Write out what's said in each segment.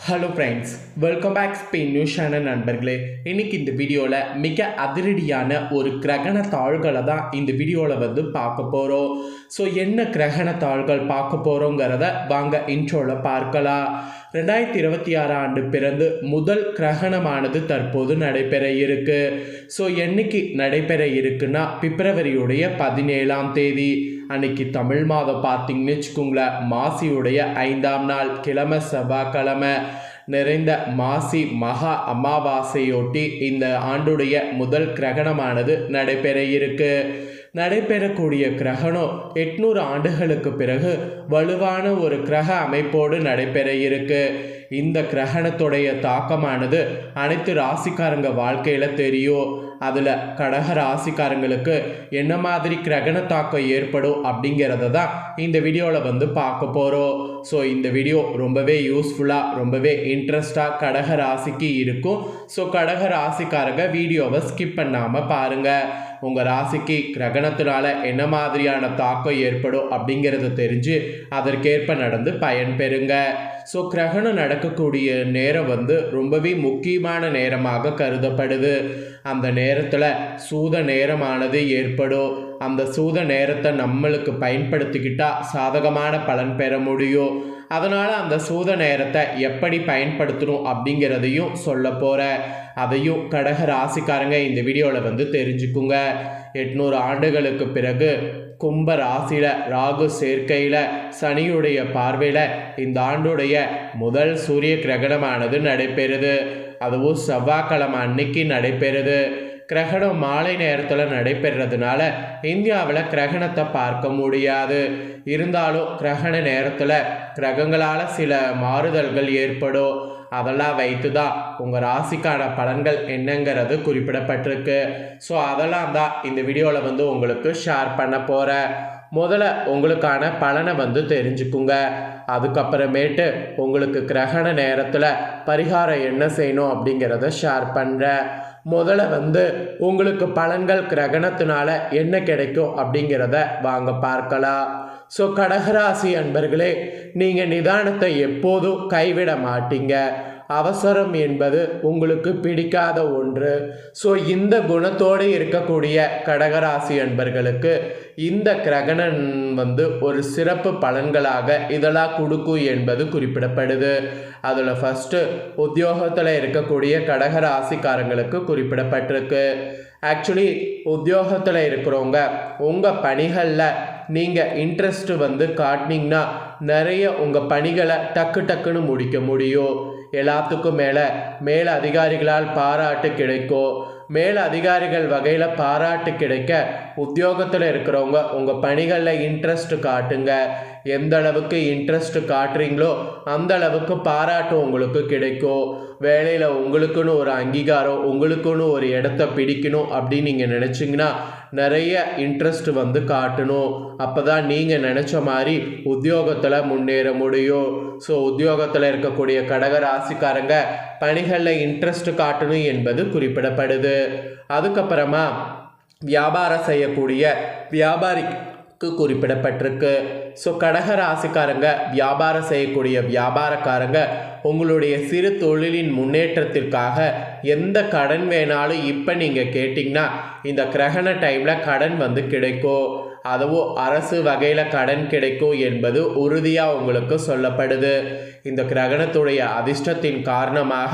Hello friends, welcome back Spain news channel நண்பர்களே. இன்னைக்கு இந்த வீடியோவில் மிக அதிரடியான ஒரு கிரகண தாள்களை தான் இந்த வீடியோவில் பார்க்க போகிறோம். ஸோ என்ன கிரகண தாள்கள் பார்க்க போகிறோங்கிறத வாங்க இன்ட்ரோவில் பார்க்கலாம். 2026 ஆண்டு பிறந்து முதல் கிரகணமானது தற்போது நடைபெற இருக்கு. ஸோ என்னைக்கு நடைபெற இருக்குன்னா பிப்ரவரியுடைய 17ஆம் தேதி அன்னைக்கு தமிழ் மாதம் பார்த்தீங்கன்னு வச்சுக்கோங்களேன், மாசியுடைய 5ஆம் நாள் கிழமை செவ்வாய்க்கிழமை நிறைந்த மாசி மகா அமாவாசையொட்டி இந்த ஆண்டுடைய முதல் கிரகணமானது நடைபெற இருக்கு. நடைபெறக்கூடிய கிரகணம் 800 ஆண்டுகளுக்கு பிறகு வலுவான ஒரு கிரக அமைப்போடு நடைபெற இருக்கு. இந்த கிரகணத்துடைய தாக்கமானது அனைத்து ராசிக்காரங்க வாழ்க்கையில் தெரியும். அதில் கடக ராசிக்காரங்களுக்கு என்ன மாதிரி கிரகண தாக்கம் ஏற்படும் அப்படிங்கிறத தான் இந்த வீடியோவில் பார்க்க போகிறோம். ஸோ இந்த வீடியோ ரொம்பவே யூஸ்ஃபுல்லாக ரொம்பவே இன்ட்ரெஸ்டாக கடக ராசிக்கு இருக்கும். ஸோ கடக ராசிக்காரங்க வீடியோவை ஸ்கிப் பண்ணாமல் பாருங்கள். உங்கள் ராசிக்கு கிரகணத்தினால என்ன மாதிரியான தாக்கம் ஏற்படும் அப்படிங்கிறத தெரிஞ்சு அதற்கேற்ப நடந்து பயன்பெறுங்க. ஸோ கிரகணம் நடக்கக்கூடிய நேரம் ரொம்பவே முக்கியமான நேரமாக கருதப்படுது. அந்த நேரத்தில் சூத நேரமானது ஏற்படும். அந்த சூத நேரத்தை நம்மளுக்கு பயன்படுத்திக்கிட்டால் சாதகமான பலன் பெற முடியும். அதனால் அந்த சூத நேரத்தை எப்படி பயன்படுத்தணும் அப்படிங்கிறதையும் சொல்ல போகிறேன். அதையும் கடக ராசிக்காரங்க இந்த வீடியோவில் தெரிஞ்சுக்குங்க. 800 ஆண்டுகளுக்கு பிறகு கும்ப ராசியில் ராகு சேர்க்கையில் சனியுடைய பார்வையில் இந்த ஆண்டுடைய முதல் சூரிய கிரகணமானது நடைபெறுது. அதுவும் செவ்வாய்க்கிழமை அன்னைக்கு நடைபெறுது. கிரகணம் மாலை நேரத்தில் நடைபெறதுனால இந்தியாவில் கிரகணத்தை பார்க்க முடியாது. இருந்தாலும் கிரகண நேரத்தில் கிரகங்களால் சில மாறுதல்கள் ஏற்படும். அதெல்லாம் வைத்து தான் உங்கள் ராசிக்கான பலன்கள் என்னங்கிறது குறிப்பிடப்பட்டிருக்கு. ஸோ அதெல்லாம் தான் இந்த வீடியோவில் உங்களுக்கு ஷேர் பண்ண போகிறேன். முதல்ல உங்களுக்கான பலனை தெரிஞ்சுக்குங்க. அதுக்கப்புறமேட்டு உங்களுக்கு கிரகண நேரத்தில் பரிகாரம் என்ன செய்யணும் அப்படிங்கிறத ஷேர் பண்ணுறேன். முதல்ல உங்களுக்கு பலன்கள் கிரகணத்தினால என்ன கிடைக்கும் அப்படிங்கிறத வாங்க பார்க்கலாம். ஸோ கடகராசி அன்பர்களே, நீங்கள் நிதானத்தை எப்போதும் கைவிட மாட்டீங்க. அவசரம் என்பது உங்களுக்கு பிடிக்காத ஒன்று. ஸோ இந்த குணத்தோடு இருக்கக்கூடிய கடகராசி அன்பர்களுக்கு இந்த கிரகணம் ஒரு சிறப்பு பலன்களாக இதெல்லாம் கொடுக்கும் என்பது குறிப்பிடப்படுது. அதில் ஃபஸ்ட்டு உத்தியோகத்தில் இருக்கக்கூடிய கடகராசிக்காரங்களுக்கு குறிப்பிடப்பட்டிருக்கு. ஆக்சுவலி உத்தியோகத்தில் இருக்கிறவங்க உங்கள் பணிகளில் நீங்கள் இன்ட்ரெஸ்ட் காட்டினீங்கன்னா நிறைய உங்கள் பணிகளை டக்குன்னு முடிக்க முடியும். எல்லாத்துக்கும் மேல் அதிகாரிகளால் பாராட்டு கிடைக்கும். மேல் அதிகாரிகள் வகையில் பாராட்டு கிடைக்க உத்தியோகத்தில் இருக்கிறவங்க உங்கள் பணிகளில் இன்ட்ரெஸ்ட் காட்டுங்க. எந்த அளவுக்கு இன்ட்ரெஸ்ட் காட்டுறீங்களோ அந்த அளவுக்கு பாராட்டு உங்களுக்கு கிடைக்கும். வேலையில் உங்களுக்குன்னு ஒரு அங்கீகாரம், உங்களுக்குன்னு ஒரு இடத்த பிடிக்கணும் அப்படின்னு நீங்கள் நினச்சிங்கன்னா நிறைய இன்ட்ரெஸ்ட் காட்டணும். அப்போ தான் நீங்கள் நினச்ச மாதிரி உத்தியோகத்தில் முன்னேற முடியும். ஸோ உத்தியோகத்தில் இருக்கக்கூடிய கடக ராசிக்காரங்க பணிகளில் இன்ட்ரெஸ்ட் காட்டணும் என்பது குறிப்பிடப்படுது. அதுக்கப்புறமா வியாபாரம் செய்யக்கூடிய வியாபாரிக்கு குறிப்பிடப்பட்டிருக்கு. ஸோ கடக ராசிக்காரங்க வியாபாரம் செய்யக்கூடிய வியாபாரக்காரங்க உங்களுடைய சிறு தொழிலின் முன்னேற்றத்திற்காக எந்த கடன் வேணாலும் இப்போ நீங்கள் கேட்டிங்கன்னா இந்த கிரகண டைமில் கடன் கிடைக்கும். அதுவும் அரசு வகையில் கடன் கிடைக்கும் என்பது உறுதியாக உங்களுக்கு சொல்லப்படுது. இந்த கிரகணத்துடைய அதிர்ஷ்டத்தின் காரணமாக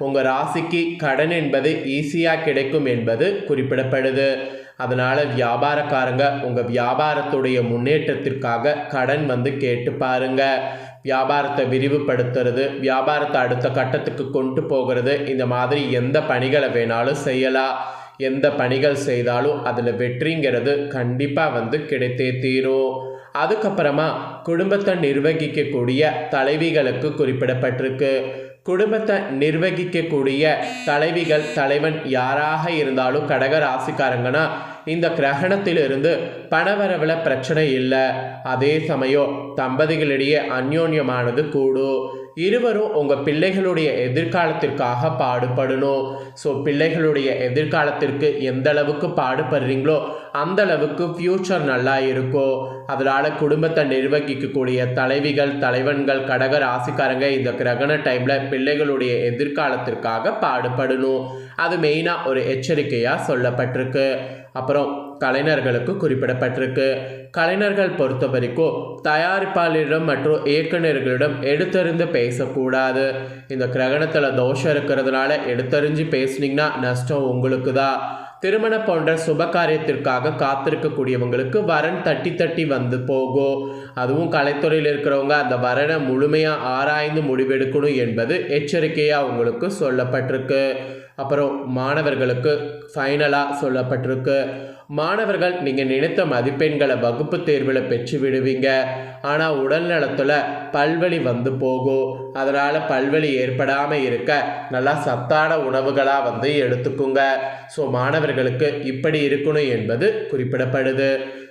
உங்கள் ராசிக்கு கடன் என்பது ஈஸியாக கிடைக்கும் என்பது குறிப்பிடப்படுது. அதனால் வியாபாரக்காரங்க உங்கள் வியாபாரத்துடைய முன்னேற்றத்திற்காக கடன் கேட்டு பாருங்க. வியாபாரத்தை விரிவுபடுத்துறது, வியாபாரத்தை அடுத்த கட்டத்துக்கு கொண்டு போகிறது, இந்த மாதிரி எந்த பணிகளை வேணாலும் செய்யலாம். எந்த பணிகள் செய்தாலும் அதில் வெற்றிங்கிறது கண்டிப்பாக கிடைத்தே தீரும். அதுக்கப்புறமா குடும்பத்தை நிர்வகிக்கக்கூடிய தலைவிகளுக்கு குறிப்பிடப்பட்டிருக்கு. குடும்பத்தை நிர்வகிக்கக்கூடிய தலைவன் யாராக இருந்தாலும் கடக ராசிக்காரங்கன்னா இந்த கிரகணத்திலிருந்து பணவரவில் பிரச்சனை இல்லை. அதே சமயம் தம்பதிகளிடையே அந்யோன்யமானது கூடும். இருவரும் உங்கள் பிள்ளைகளுடைய எதிர்காலத்திற்காக பாடுபடணும். ஸோ பிள்ளைகளுடைய எதிர்காலத்திற்கு எந்த அளவுக்கு பாடுபடுறீங்களோ அந்த அளவுக்கு ஃப்யூச்சர் நல்லா இருக்கும். அதனால் குடும்பத்தை நிர்வகிக்கக்கூடிய தலைவிகள் தலைவன்கள் கடக ராசிக்காரங்க இந்த கிரகண டைமில் பிள்ளைகளுடைய எதிர்காலத்திற்காக பாடுபடணும். அது மெயினாக ஒரு எச்சரிக்கையாக சொல்லப்பட்டிருக்கு. அப்புறம் கலைஞர்களுக்கு குறிப்பிடப்பட்டிருக்கு. கலைஞர்கள் பொறுத்த வரைக்கும் தயாரிப்பாளரிடம் மற்றும் இயக்குநர்களிடம் எடுத்தறிந்து பேசக்கூடாது. இந்த கிரகணத்தில் தோஷம் இருக்கிறதுனால எடுத்தறிஞ்சு பேசுனீங்கன்னா நஷ்டம் உங்களுக்கு தான். திருமணம் போன்ற சுப காரியத்திற்காக காத்திருக்கக்கூடியவங்களுக்கு வரன் தட்டி தட்டி வந்து போகும். அதுவும் கலைத்துறையில் இருக்கிறவங்க அந்த வரனை முழுமையாக ஆராய்ந்து முடிவெடுக்கணும் என்பது எச்சரிக்கையாக உங்களுக்கு சொல்லப்பட்டிருக்கு. அப்புறம் மாணவர்களுக்கு ஃபைனலாக சொல்லப்பட்டிருக்கு. மாணவர்கள் நீங்கள் நினைத்த மதிப்பெண்களை வகுப்பு தேர்வில் பெற்று விடுவீங்க. ஆனால் உடல் நலத்தில் பல்வலி வந்து போகும். அதனால் பல்வலி ஏற்படாமல் இருக்க நல்லா சத்தான உணவுகளாக வந்து எடுத்துக்குங்க. ஸோ மாணவர்களுக்கு இப்படி இருக்கணும் என்பது குறிப்பிடப்படுது.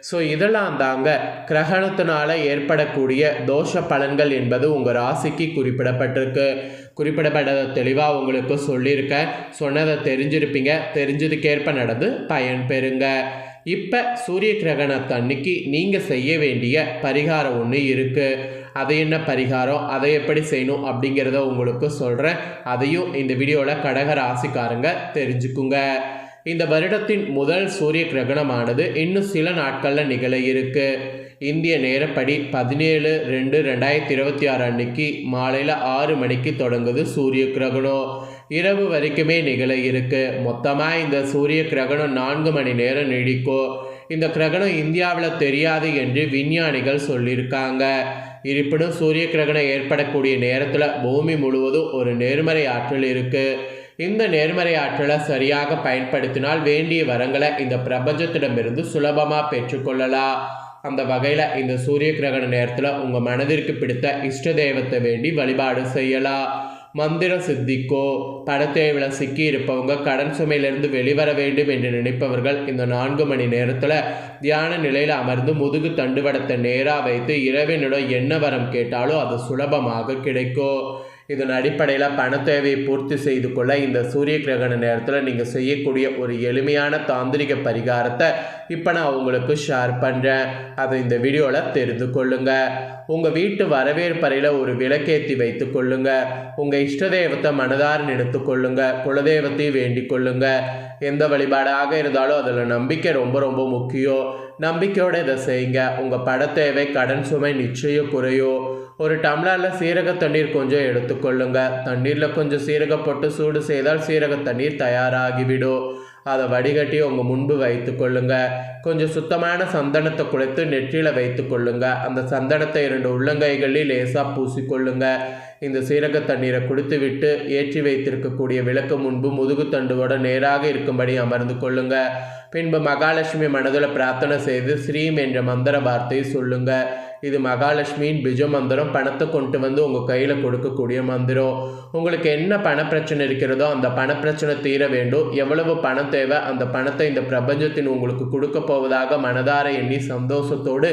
ஸோ இதெல்லாம் தாங்க கிரகணத்தினால ஏற்படக்கூடிய தோஷ பலன்கள் என்பது உங்கள் ராசிக்கு குறிப்பிடப்பட்டிருக்கு. குறிப்பிடப்பட்டதை தெளிவாக உங்களுக்கு சொல்லியிருக்கேன். சொன்னதை தெரிஞ்சிருப்பீங்க. தெரிஞ்சதுக்கேற்ப நடந்து பயன் பெறுங்க. இப்போ சூரிய கிரகணத்தன்னைக்கு நீங்கள் செய்ய வேண்டிய பரிகாரம் ஒன்று இருக்குது. அது என்ன பரிகாரம், அதை எப்படி செய்யணும் அப்படிங்கிறத உங்களுக்கு சொல்கிறேன். அதையும் இந்த வீடியோவில் கடக ராசிக்காரங்க தெரிஞ்சுக்குங்க. இந்த வருடத்தின் முதல் சூரிய கிரகணமானது இன்னும் சில நாட்களில் நிகழ இருக்கு. இந்திய நேரப்படி 17/2/2026 அன்னைக்கு மாலையில் 6 மணிக்கு தொடங்குது சூரிய கிரகணம். இரவு வரைக்குமே நிகழ இருக்கு. மொத்தமாக இந்த சூரிய கிரகணம் 4 மணி நேரம் நீடிக்கும். இந்த கிரகணம் இந்தியாவில் தெரியாது என்று விஞ்ஞானிகள் சொல்லியிருக்காங்க. இருப்பினும் சூரிய கிரகணம் ஏற்படக்கூடிய நேரத்தில் பூமி முழுவதும் ஒரு நேர்மறை ஆற்றல் இருக்குது. இந்த நேர்மறை ஆற்றலை சரியாக பயன்படுத்தினால் வேண்டிய வரங்களை இந்த பிரபஞ்சத்திடமிருந்து சுலபமாக பெற்றுக்கொள்ளலாம். அந்த வகையில் இந்த சூரிய கிரகண நேரத்தில் உங்கள் மனதிற்கு பிடித்த இஷ்ட தெய்வத்தை வேண்டி வழிபாடு செய்யலாம். மந்திரம் சித்திக்கோ பணத்தேவையில் சிக்கி இருப்பவங்க கடன் சுமையிலிருந்து வெளிவர வேண்டும் என்று நினைப்பவர்கள் இந்த 4 மணி நேரத்தில் தியான நிலையில் அமர்ந்து முதுகு தண்டுவடத்தை நேராக வைத்து இறைவனிடம் என்ன வரம் கேட்டாலும் அது சுலபமாக கிடைக்கும். இதன் அடிப்படையில் பண தேவையை பூர்த்தி செய்து கொள்ள இந்த சூரிய கிரகண நேரத்தில் நீங்கள் செய்யக்கூடிய ஒரு எளிமையான தாந்திரிக பரிகாரத்தை இப்போ நான் உங்களுக்கு ஷேர் பண்ணுறேன். அதை இந்த வீடியோவில் தெரிந்து கொள்ளுங்கள். உங்கள் வீட்டு வரவேற்பறையில் ஒரு விளக்கேற்றி வைத்து கொள்ளுங்கள். உங்கள் இஷ்ட தெய்வத்தை மனதார நினைத்து கொள்ளுங்கள். குலதெய்வத்தையும் வேண்டிக் கொள்ளுங்கள். எந்த வழிபாடாக இருந்தாலும் அதில் நம்பிக்கை ரொம்ப ரொம்ப முக்கியம். நம்பிக்கையோடு இதை செய்யுங்க. உங்கள் பண தேவை கடன் சுமை நிச்சயம் குறையும். ஒரு டம்ளரில் சீரக தண்ணீர் கொஞ்சம் எடுத்துக்கொள்ளுங்க. தண்ணீரில் கொஞ்சம் சீரகம் போட்டு சூடு செய்தால் சீரக தண்ணீர் தயாராகிவிடும். அதை வடிகட்டி உங்கள் முன்பு வைத்து கொள்ளுங்க. கொஞ்சம் சுத்தமான சந்தனத்தை குழைத்து நெற்றியில் வைத்து கொள்ளுங்க. அந்த சந்தனத்தை 2 உள்ளங்கைகளில் லேசாக பூசிக்கொள்ளுங்க. இந்த சீரக தண்ணீரை குடித்து விட்டு ஏற்றி வைத்திருக்கக்கூடிய விளக்கு முன்பு முதுகு தண்டுவோட நேராக இருக்கும்படி அமர்ந்து கொள்ளுங்க. பின்பு மகாலட்சுமி மனதில் பிரார்த்தனை செய்து ஸ்ரீம் என்ற மந்திர வார்த்தையை சொல்லுங்க. இது மகாலட்சுமியின் பிஜ மந்திரம். பணத்தை கொண்டு வந்து உங்கள் கையில் கொடுக்கக்கூடிய மந்திரம். உங்களுக்கு என்ன பண பிரச்சனை இருக்கிறதோ அந்த பண பிரச்சனை தீர வேண்டும். எவ்வளவு பணம் தேவை அந்த பணத்தை இந்த பிரபஞ்சத்தின் உங்களுக்கு கொடுக்க போவதாக மனதார எண்ணி சந்தோஷத்தோடு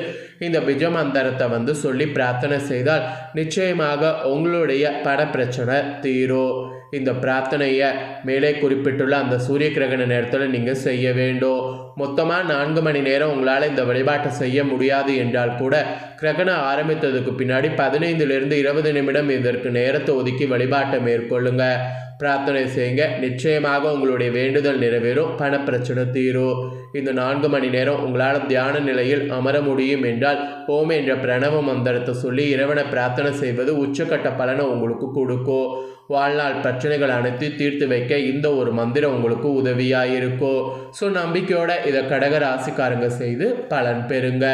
இந்த பிஜ மந்திரத்தை வந்து சொல்லி பிரார்த்தனை செய்தால் நிச்சயமாக உங்களுடைய பண பிரச்சனை தீரும். இந்த பிரார்த்தனையை மேலே குறிப்பிட்டுள்ள அந்த சூரிய கிரகண நேரத்தில் நீங்கள் செய்ய வேண்டும். மொத்தமாக 4 மணி நேரம் உங்களால் இந்த வழிபாட்டை செய்ய முடியாது என்றால் கூட கிரகணம் ஆரம்பித்ததுக்கு பின்னாடி 15லிருந்து 20 நிமிடம் இதற்கு நேரத்தை ஒதுக்கி வழிபாட்டை மேற்கொள்ளுங்க. பிரார்த்தனை செய்யுங்க. நிச்சயமாக உங்களுடைய வேண்டுதல் நிறைவேறும். பணப்பிரச்சனை தீரும். இந்த 4 மணி நேரம் உங்களால் தியான நிலையில் அமர முடியும் என்றால் ஓம் என்ற பிரணவ மந்திரத்தை சொல்லி இறைவனை பிரார்த்தனை செய்வது உச்சக்கட்ட பலனை உங்களுக்கு கொடுக்கும். வாழ்நாள் பிரச்சனைகள் அனைத்தையும் தீர்த்து வைக்க இந்த ஒரு மந்திரம் உங்களுக்கு உதவியாக இருக்கும். ஸோ நம்பிக்கையோட இதை கடக ராசிக்காரங்க செய்து பலன் பெறுங்க.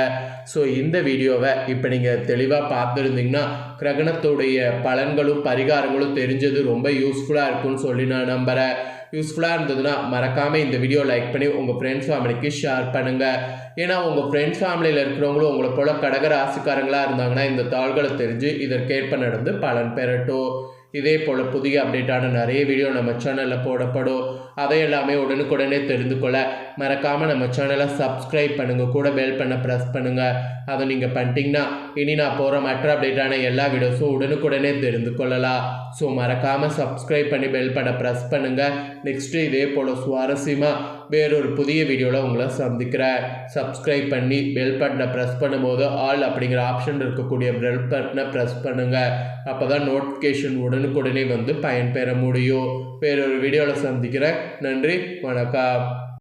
ஸோ இந்த வீடியோவை இப்போ நீங்கள் தெளிவாக பார்த்துருந்தீங்கன்னா கிரகணத்துடைய பலன்களும் பரிகாரங்களும் தெரிஞ்சது ரொம்ப யூஸ்ஃபுல்லாக இருக்கும்னு சொல்லி நான் நம்புகிறேன். யூஸ்ஃபுல்லாக இருந்ததுன்னா மறக்காமல் இந்த வீடியோ லைக் பண்ணி உங்கள் ஃப்ரெண்ட்ஸ் ஃபேமிலிக்கு ஷேர் பண்ணுங்கள். ஏன்னா உங்கள் ஃப்ரெண்ட்ஸ் ஃபேமிலியில் இருக்கிறவங்களும் உங்களை போல் கடக ராசிக்காரங்களாக இருந்தாங்கன்னா இந்த தாள்களை தெரிஞ்சு இதற்கேற்ப நடந்து பலன் பெறட்டும். இதே போல் புதிய அப்டேட்டான நிறைய வீடியோ நம்ம சேனலில் போடப்படும். அதை எல்லாமே உடனுக்குடனே தெரிந்து கொள்ள மறக்காமல் நம்ம சேனலை சப்ஸ்கிரைப் பண்ணுங்கள், கூட பெல் பண்ண ப்ரெஸ் பண்ணுங்கள். அதை நீங்கள் பண்ணிட்டீங்கன்னா இனி நான் போகிற மற்ற அப்டேட்டான எல்லா வீடியோஸும் உடனுக்குடனே தெரிந்து கொள்ளலாம். ஸோ மறக்காமல் சப்ஸ்கிரைப் பண்ணி பெல் பண்ண ப்ரெஸ் பண்ணுங்கள். நெக்ஸ்ட்டு இதே போல் சுவாரஸ்யமாக வேறொரு புதிய வீடியோவில் உங்களை சந்திக்கிறேன். சப்ஸ்கிரைப் பண்ணி பெல் பட்டனை ப்ரெஸ் பண்ணும்போது ஆல் அப்படிங்கிற ஆப்ஷன் இருக்கக்கூடிய பெல் பட்டனை ப்ரெஸ் பண்ணுங்கள். அப்போ தான் நோட்டிஃபிகேஷன் உடனுக்குடனே வந்து பயன்பெற முடியும். வேறொரு வீடியோவில் சந்திக்கிறேன். நன்றி, வணக்கம்.